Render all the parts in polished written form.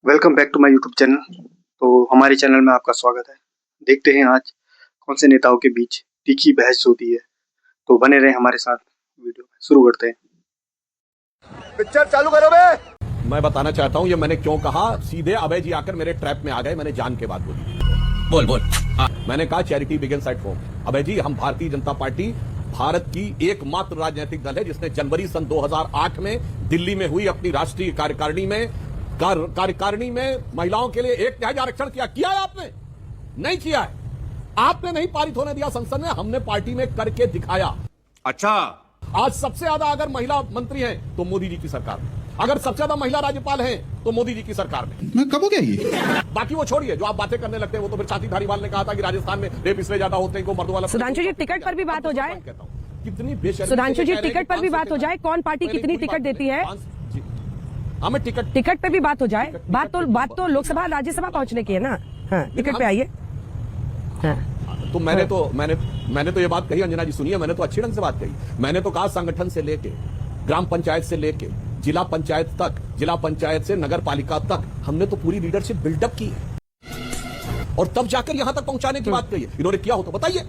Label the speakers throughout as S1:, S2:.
S1: Welcome back to my YouTube channel. तो हमारे channel में आपका स्वागत है। देखते हैं आज कौन से नेताओं के बीच तीखी बहस होती है। तो बने रहें हमारे साथ। वीडियो शुरू करते हैं।
S2: पिक्चर चालू करो बे।
S3: मैं बताना चाहता हूं ये मैंने क्यों कहा। सीधे अभय जी आकर मेरे ट्रैप में आ गए। मैंने जान के बात बोली। बोल मैंने कहा चैरिटी बिगिंस एट होम। अभय जी, हम भारतीय जनता पार्टी भारत की एकमात्र राजनीतिक दल है जिसने जनवरी सन 2008 में दिल्ली में हुई अपनी राष्ट्रीय कार्यकारिणी में महिलाओं के लिए 1/3 आरक्षण किया है आपने? नहीं किया है। आपने नहीं पारित होने दिया संसद में, हमने पार्टी में करके दिखाया।
S2: अच्छा,
S3: आज सबसे ज्यादा अगर महिला मंत्री हैं तो मोदी जी की सरकार में, अगर सबसे ज्यादा महिला राज्यपाल हैं तो मोदी जी की सरकार में।
S4: मैं कब हो गया ये?
S3: बाकी वो छोड़िए, जो आप बातें करने लगते हैं वो तो फिर छाती धारीवाल ने कहा था कि राजस्थान में रेप इसलिए ज्यादा होते हैं को मर्दों वाला।
S5: सुधांशु जी, टिकट पर भी बात हो जाए।
S3: कहता हूं कितनी बेशर्मी।
S5: सुधांशु जी, टिकट पर भी बात हो जाए। कौन पार्टी कितनी टिकट देती है?
S3: हमें टिकट
S5: पे भी बात हो जाए। बात तो लोकसभा राज्यसभा पहुंचने की है ना। हाँ, टिकट पे आइए। हाँ।
S3: तो मैंने तो ये बात कही, अंजना जी सुनिए, मैंने तो अच्छी ढंग से बात कही। मैंने तो कहा संगठन से लेके ग्राम पंचायत से लेके जिला पंचायत तक, जिला पंचायत से नगर पालिका तक हमने तो पूरी लीडरशिप बिल्डअप की है और तब जाकर यहां तक पहुंचाने की बात कही है। इन्होंने किया हो तो बताइए,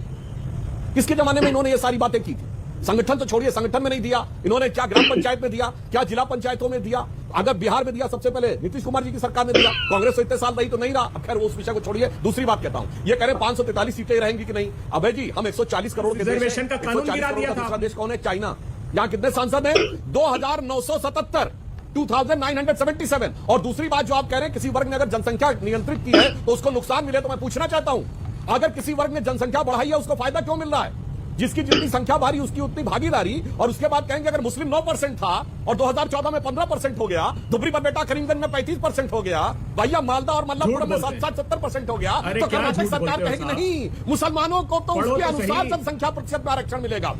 S3: किसके जमाने में इन्होंने ये सारी बातें की थी? संगठन तो छोड़िए, संगठन में नहीं दिया इन्होंने। क्या ग्राम पंचायत में दिया? क्या जिला पंचायतों में दिया? अगर बिहार में दिया सबसे पहले नीतीश कुमार जी की सरकार ने दिया। कांग्रेस तो इतने साल रही तो नहीं रहा। अब खैर उस विषय को छोड़िए। दूसरी बात कहता हूं, ये कह रहे 543 सीटें रहेंगी कि नहीं। अबे जी, हम 140 करोड़ के देश हैं। 140 करोड़ का दूसरा देश कौन है? चाइना। यहां कितने सांसद हैं? 2977, 2977। और दूसरी बात जो आप कह रहे हैं, किसी वर्ग ने अगर जनसंख्या नियंत्रित की है तो उसको नुकसान मिले, तो मैं पूछना चाहता हूं, अगर किसी वर्ग ने जनसंख्या बढ़ाई है उसको फायदा क्यों मिल रहा है? जिसकी जितनी संख्या भारी उसकी उतनी भागीदारी। और उसके बाद कहेंगे अगर मुस्लिम 9% था और 2014 में 15% हो गया, धुबरी पर बेटा करीमगंज में 35% हो गया, भैया मालदा और मल्लापुर में 60-70% हो गया, तो कर्नाटक सरकार कहेगी नहीं, मुसलमानों को तो उसके अनुसार जनसंख्या प्रतिशत में आरक्षण मिलेगा।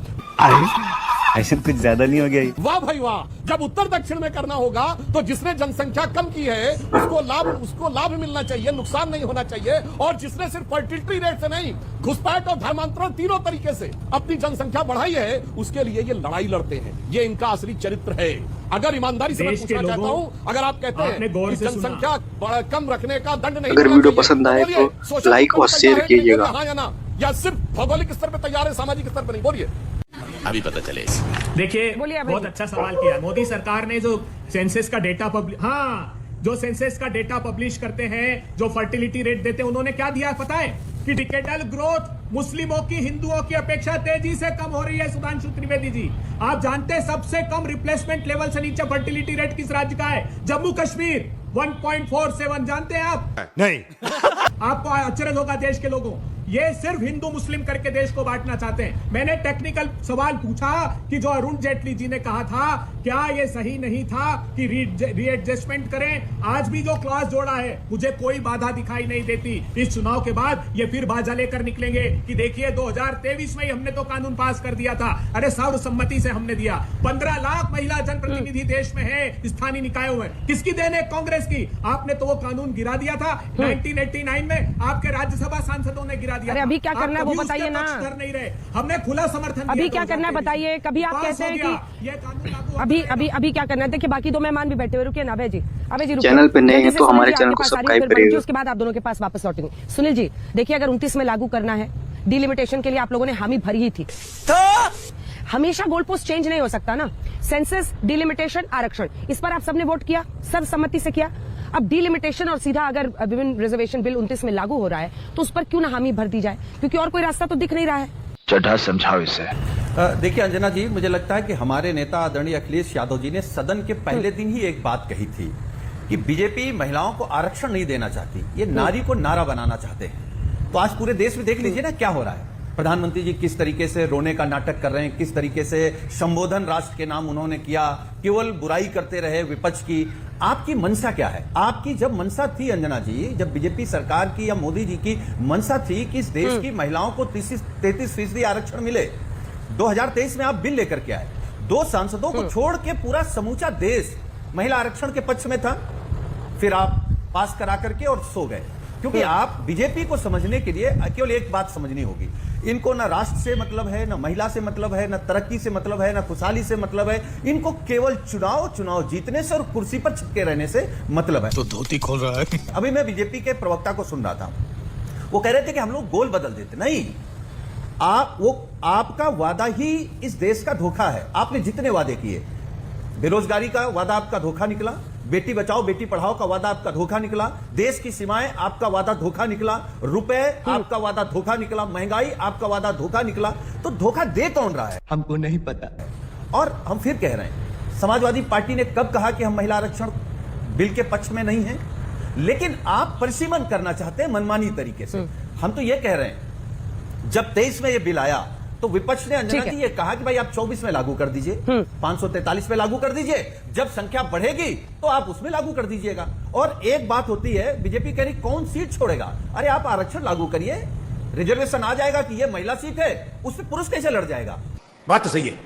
S6: ऐसे कुछ ज्यादा नहीं हो गया?
S3: वाह भाई वाह। जब उत्तर दक्षिण में करना होगा तो जिसने जनसंख्या कम की है उसको लाभ मिलना चाहिए, नुकसान नहीं होना चाहिए। और जिसने सिर्फ फर्टिलिटी रेट से नहीं, घुसपैठ और धर्मांतरण तीनों तरीके से अपनी जनसंख्या बढ़ाई है, उसके लिए ये लड़ाई लड़ते हैं। ये इनका असली चरित्र है। अगर ईमानदारी से मैं पूछना चाहता हूं, अगर आप कहते हैं कि जनसंख्या कम रखने का दंड नहीं,
S1: अगर वीडियो पसंद आए तो लाइक और शेयर कीजिएगा।
S3: हाँ या ना, या सिर्फ भौगोलिक स्तर पर तैयार है, सामाजिक स्तर पर नहीं? बोलिए,
S7: अभी पता चले।
S8: देखिए, बहुत अच्छा सवाल किया। मोदी सरकार ने जो सेंसस का डेटा जो सेंसस का डेटा पब्लिश करते हैं, जो फर्टिलिटी रेट देते हैं, उन्होंने क्या दिया पता है? कि डिकेडल ग्रोथ मुस्लिमों की हिंदुओं की अपेक्षा तेजी से कम हो रही है। सुधांशु त्रिवेदी जी, आप जानते हैं सबसे कम रिप्लेसमेंट लेवल से नीचे फर्टिलिटी रेट किस राज्य का है? जम्मू कश्मीर 1.47। जानते हैं आप? नहीं। आपको आश्चर्य होगा देश के लोगों, ये सिर्फ हिंदू मुस्लिम करके देश को बांटना चाहते हैं। मैंने टेक्निकल सवाल पूछा कि जो अरुण जेटली जी ने कहा था, क्या ये सही नहीं था कि रीएडजस्टमेंट करें? आज भी जो क्लॉज जोड़ा है, मुझे कोई बाधा दिखाई नहीं देती। इस चुनाव के बाद ये फिर बाजा लेकर निकलेंगे कि देखिए 2023 में ही हमने तो कानून पास कर दिया था। अरे सर्वसम्मति से हमने दिया। 15 लाख महिला जनप्रतिनिधि देश में है, स्थानीय निकायों में। किसकी देन है? कांग्रेस की। आपने तो वो कानून गिरा दिया था 1989 में, आपके राज्यसभा सांसदों ने गिरा दिया।
S5: अरे अभी क्या करना है वो बताइए ना।
S8: नहीं रहे, हमने खुला समर्थन।
S5: अभी क्या करना है बताइए। कभी आप कहते हैं कि ये कानून अभी क्या करना है? देखिए, बाकी दो मेहमान भी बैठे हुए, रुकिए ना अभय जी।
S1: चैनल पे नए हैं तो हमारे चैनल को सब्सक्राइब करिए।
S5: उसके बाद आप दोनों के पास वापस लौटेंगे। सुनील जी, देखिए, अगर 29 में लागू करना है, डिलिमिटेशन के लिए आप लोगों ने हामी भरी ही थी। हमेशा गोल पोस्ट चेंज नहीं हो सकता ना। सेंसस, डिलिमिटेशन, आरक्षण, इस पर आप सबने वोट किया, सर्वसम्मति से किया। अब डिलिमिटेशन और सीधा अगर विमेन रिजर्वेशन बिल 29 में लागू हो रहा है तो उस पर क्यों ना हामी भर दी जाए? क्योंकि और कोई रास्ता तो दिख नहीं रहा है।
S6: चढ़ा समझाओ इसे।
S9: देखिए अंजना जी, मुझे लगता है कि हमारे नेता आदरणीय अखिलेश यादव जी ने सदन के पहले दिन ही एक बात कही थी कि बीजेपी महिलाओं को आरक्षण नहीं देना चाहती, ये नारी को नारा बनाना चाहते हैं। तो आज पूरे देश में देख लीजिए ना क्या हो रहा है। प्रधानमंत्री जी किस तरीके से रोने का नाटक कर रहे हैं, किस तरीके से संबोधन राष्ट्र के नाम उन्होंने किया, केवल बुराई करते रहे विपक्ष की। आपकी मंशा क्या है? आपकी जब मंशा थी अंजना जी, जब बीजेपी सरकार की या मोदी जी की मंशा थी कि इस देश की महिलाओं को 33% आरक्षण मिले, 2023 में आप बिल लेकर के आए। 2 सांसदों को छोड़ के पूरा समूचा देश महिला आरक्षण के पक्ष में था। फिर आप पास करा करके और सो गए। क्योंकि आप बीजेपी को समझने के लिए केवल एक बात समझनी होगी, इनको ना राष्ट्र से मतलब है, ना महिला से मतलब है, ना तरक्की से मतलब है, ना खुशहाली से मतलब है, इनको केवल चुनाव जीतने से और कुर्सी पर चिपके रहने से मतलब है।
S2: तो धोती खोल रहा है।
S9: अभी मैं बीजेपी के प्रवक्ता को सुन रहा था, वो कह रहे थे कि हम लोग गोल बदल देते। नहीं, आपका वादा ही इस देश का धोखा है। आपने जितने वादे किए, बेरोजगारी का वादा आपका धोखा निकला, बेटी बचाओ बेटी पढ़ाओ का वादा आपका धोखा निकला, देश की सीमाएं आपका वादा धोखा निकला, रुपए आपका वादा धोखा निकला, महंगाई आपका वादा धोखा निकला। तो धोखा दे कौन रहा है
S6: हमको नहीं पता।
S9: और हम फिर कह रहे हैं, समाजवादी पार्टी ने कब कहा कि हम महिला आरक्षण बिल के पक्ष में नहीं हैं? लेकिन आप परिसीमन करना चाहते हैं मनमानी तरीके से। हम तो ये कह रहे हैं, जब 23 में ये बिल आया तो विपक्ष ने अंजना जी ये कहा कि भाई आप 24 में लागू कर दीजिए, 543 में लागू कर दीजिए, जब संख्या बढ़ेगी तो आप उसमें लागू कर दीजिएगा। और एक बात होती है, बीजेपी कह रही कौन सीट छोड़ेगा? अरे आप आरक्षण लागू करिए, रिजर्वेशन आ जाएगा कि ये महिला सीट है, उसमें पुरुष कैसे लड़ जाएगा?
S2: बात तो सही है।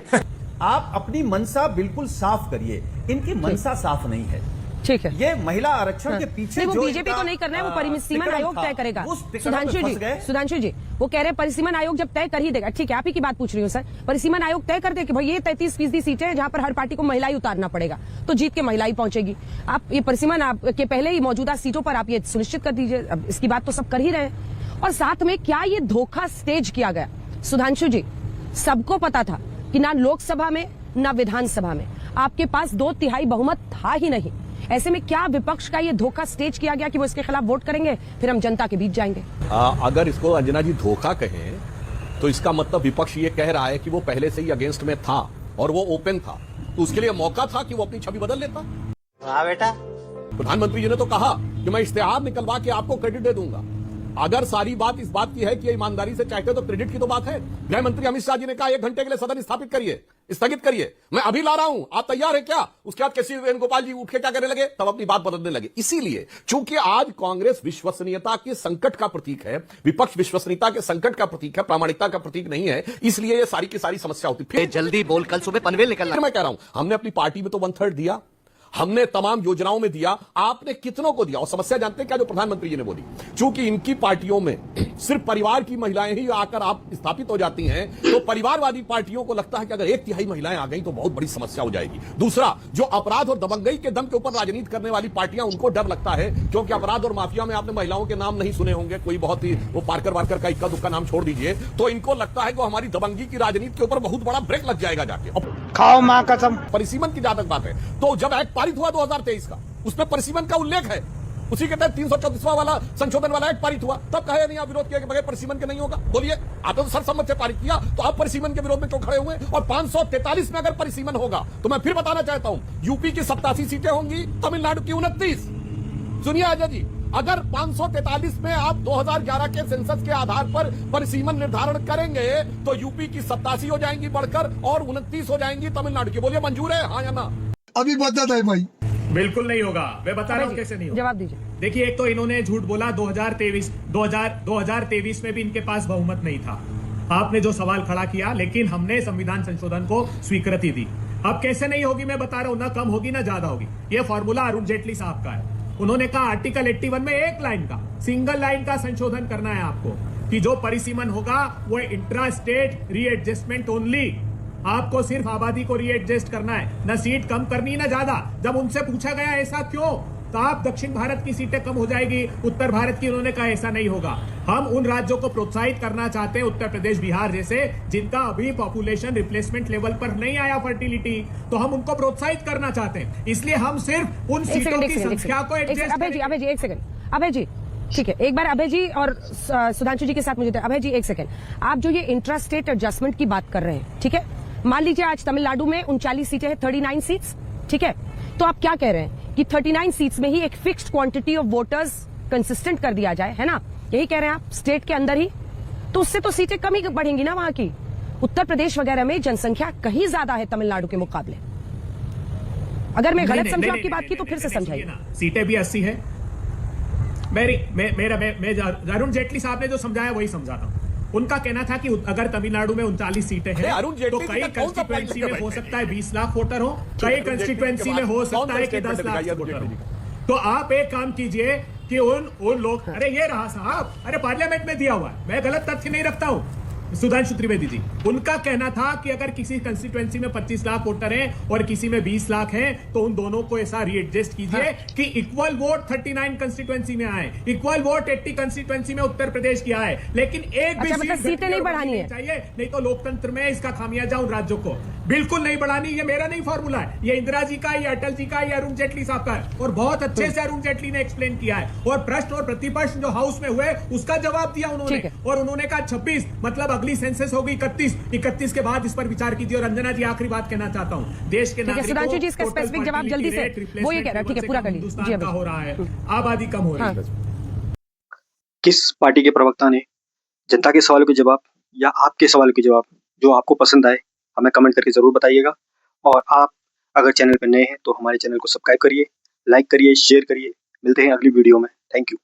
S9: आप अपनी मनसा बिल्कुल साफ करिए। इनकी मनसा साफ नहीं है।
S5: ठीक है,
S9: ये महिला आरक्षण के पीछे
S5: नहीं, वो
S9: जो
S5: बीजेपी को नहीं करना है, वो परिसीमन
S9: तिकड़म
S5: आयोग
S9: था,
S5: तय करेगा।
S9: उस तिकड़म में फंस गए।
S5: सुधांशु जी वो कह रहे हैं परिसीमन आयोग जब तय कर ही देगा। ठीक है, आप ही की बात पूछ रही हूँ सर। परिसीमन आयोग तय कर दे कि भाई ये 33% सीटें हैं जहां पर हर पार्टी को महिला ही उतारना पड़ेगा, तो जीत के महिला ही पहुंचेगी। आप ये परिसीमन के पहले ही मौजूदा सीटों पर आप ये सुनिश्चित कर दीजिए। अब इसकी बात तो सब कर ही रहे हैं। और साथ में क्या ये धोखा स्टेज किया गया? सुधांशु जी, सबको पता था कि ना लोकसभा में ना विधानसभा में आपके पास 2/3 बहुमत था ही नहीं। ऐसे में क्या विपक्ष का ये धोखा स्टेज किया गया कि वो इसके खिलाफ वोट करेंगे, फिर हम जनता के बीच जाएंगे?
S3: अगर इसको अंजना जी धोखा कहें तो इसका मतलब विपक्ष ये कह रहा है कि वो पहले से ही अगेंस्ट में था और वो ओपन था, तो उसके लिए मौका था कि वो अपनी छवि बदल लेता।
S4: हाँ बेटा,
S3: प्रधानमंत्री जी ने तो कहा कि मैं इश्तेहार निकलवा के आपको क्रेडिट दे दूंगा। अगर सारी बात इस बात की है कि ये ईमानदारी से चाहते तो क्रेडिट की तो बात है। गृह मंत्री अमित शाह जी ने कहा 1 घंटे के लिए सदन स्थगित करिए, मैं अभी ला रहा हूं, आप तैयार है क्या? उसके बाद केसी वेणुगोपाल जी उठ के क्या करने लगे, तब अपनी बात बदलने लगे। इसीलिए चूंकि आज कांग्रेस विश्वसनीयता के संकट का प्रतीक है, विपक्ष विश्वसनीयता के संकट का प्रतीक है, प्रामाणिकता का प्रतीक नहीं है, इसलिए ये सारी की सारी समस्या होती। फिर
S4: जल्दी बोल, कल सुबह पनवेल निकलना।
S3: मैं कह रहा हूं, हमने अपनी पार्टी में तो 1/3 दिया, हमने तमाम योजनाओं में दिया, आपने कितनों को दिया? और समस्या जानते हैं क्या जो प्रधानमंत्री जी ने बोली, चूंकि इनकी पार्टियों में सिर्फ परिवार की महिलाएं ही आकर आप स्थापित हो जाती हैं, तो परिवारवादी पार्टियों को लगता है कि अगर 1/3 महिलाएं आ गई तो बहुत बड़ी समस्या हो जाएगी। दूसरा, जो अपराध और दबंगई के दम के ऊपर राजनीति करने वाली पार्टियां, उनको डर लगता है, क्योंकि अपराध और माफिया में आपने महिलाओं के नाम नहीं सुने होंगे, कोई बहुत ही वो पार्कर वार्कर का इक्का दुक्का नाम छोड़ दीजिए, तो इनको लगता है कि हमारी दबंगी की राजनीति के ऊपर बहुत बड़ा ब्रेक लग जाएगा जाके।
S1: खाओ माँ कसम।
S3: परिसीमन की जहां तक बात है, तो जब एक्ट पारित हुआ 2023 का, उसमें परिसीमन का उल्लेख है, उसी के तहत 334वां वाला संशोधन वाला एक्ट पारित हुआ, तब कहे नहीं आप विरोध किया कि बगैर परिसीमन के नहीं होगा। बोलिए, आपने तो सर्वसम्मत से पारित किया, तो आप परिसीमन के विरोध में क्यों खड़े हुए? और 543 में अगर परिसीमन होगा, तो मैं फिर बताना चाहता हूं, यूपी की 87 सीटें होंगी, तमिलनाडु की 29। सुनिए अजय जी, अगर 543 में आप 2011 के सेंसस के आधार पर परिसीमन निर्धारण करेंगे, तो यूपी की 87 हो जाएंगी बढ़कर और 29 हो जाएंगी तमिलनाडु की। बोलिए मंजूर है, हाँ या ना?
S2: अभी बता है भाई।
S8: बिल्कुल नहीं होगा, मैं बता रहा हूँ कैसे नहीं होगा।
S5: जवाब दीजिए।
S8: देखिए, एक तो इन्होंने झूठ बोला, 2023 में भी इनके पास बहुमत नहीं था। आपने जो सवाल खड़ा किया, लेकिन हमने संविधान संशोधन को स्वीकृति दी। अब कैसे नहीं होगी मैं बता रहा हूं, ना कम होगी ना ज्यादा होगी। ये फॉर्मूला अरुण जेटली साहब का है। उन्होंने कहा आर्टिकल 81 में एक लाइन का, सिंगल लाइन का संशोधन करना है आपको, कि जो परिसीमन होगा वो इंट्रा स्टेट रीएडजस्टमेंट ओनली। आपको सिर्फ आबादी को रीएडजस्ट करना है, ना सीट कम करनी ना ज्यादा। जब उनसे पूछा गया ऐसा क्यों, तो आप दक्षिण भारत की सीटें कम हो जाएगी, उत्तर भारत की, उन्होंने कहा ऐसा नहीं होगा। हम उन राज्यों को प्रोत्साहित करना चाहते हैं, उत्तर प्रदेश बिहार जैसे, जिनका अभी पॉपुलेशन रिप्लेसमेंट लेवल पर नहीं आया फर्टिलिटी, तो हम उनको प्रोत्साहित करना चाहते हैं। इसलिए हम सिर्फ उन सीटों की संख्या को एडजस्ट।
S5: अभय जी एक सेकंड, अभय जी ठीक है, एक बार अभय जी और सुधांशु जी के साथ मुझे अभय जी एक सेकंड, आप जो ये इंट्रा स्टेट एडजस्टमेंट की बात कर रहे हैं, ठीक है, मान लीजिए आज तमिलनाडु में 39 सीटें हैं, 39 सीट्स, ठीक है, तो आप क्या कह रहे हैं कि 39 सीट्स में ही एक fixed quantity of voters consistent कर दिया जाए, है ना? यही कह रहे हैं आप, स्टेट के अंदर ही, तो उससे तो सीटें कम ही बढ़ेंगी ना वहां की। उत्तर प्रदेश वगैरह में जनसंख्या कहीं ज्यादा है तमिलनाडु के मुकाबले। अगर मैं गलत समझी आपकी बात की तो फिर से समझाइए।
S8: सीटें भी 80 है। अरुण जेटली साहब ने जो समझाया वही समझाता हूं। उनका कहना था कि अगर तमिलनाडु में 39 सीटें हैं, तो कई कंस्टिट्यूएंसी में हो सकता है 20 लाख वोटर हो, कई कंस्टिट्यूएंसी में हो सकता है कि 10 लाख वोटर हो। तो आप एक काम कीजिए कि उन लोग, अरे ये रहा साहब, अरे पार्लियामेंट में दिया हुआ है, मैं गलत तथ्य नहीं रखता हूँ। सुधांशु त्रिवेदी जी, उनका कहना था कि अगर किसी कंस्टिट्यूएंसी में 25 लाख वोटर हैं और किसी में 20 लाख हैं तो उन दोनों को ऐसा रीएडजस्ट कीजिए कि इक्वल वोट 39 कंस्टिट्यूएंसी में आए, इक्वल वोट 80 कंस्टिट्यूएंसी में उत्तर प्रदेश की आए, लेकिन एक भी
S5: मतलब सीटें नहीं बढ़ानी है
S8: चाहिए, नहीं तो लोकतंत्र में इसका खामियाजा उन राज्यों को बिल्कुल नहीं बढ़ानी। ये मेरा नहीं फॉर्मूला है, ये इंदिरा जी का, ये अटल जी का, ये अरुण जेटली साहब का है, और बहुत अच्छे से अरुण जेटली ने एक्सप्लेन किया है, और प्रश्न और प्रतिपक्ष जो हाउस में हुए उसका जवाब दिया उन्होंने, और उन्होंने कहा 26 मतलब अगली सेंसस होगी 31 के बाद इस पर विचार कीजिए। और अंजना जी, आखिरी बात कहना चाहता हूं, देश के नागरिकों
S5: सुधांशु जी इसका स्पेसिफिक जवाब जल्दी से, वो ये कह रहा है, ठीक है पूरा कर लीजिए।
S8: हिंदुस्तान का हो रहा है, आबादी कम हो रही है।
S1: किस पार्टी के प्रवक्ता ने जनता के सवालों के जवाब या आपके सवालों के जवाब जो आपको पसंद आए हमें कमेंट करके जरूर बताइएगा। और आप अगर चैनल पर नए हैं तो हमारे चैनल को सब्सक्राइब करिए, लाइक करिए, शेयर करिए। मिलते हैं अगली वीडियो में। Thank you.